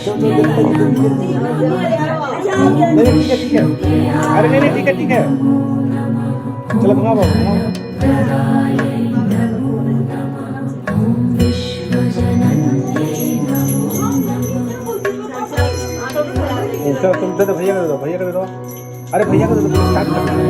नहीं ठीक है ठीक है, अरे नहीं नहीं ठीक है, चलो घुमा बाबू चलो तुम दे दो, भैया को दे दो, भैया को दे दो, अरे भैया को दे दो, स्टार्ट करना है।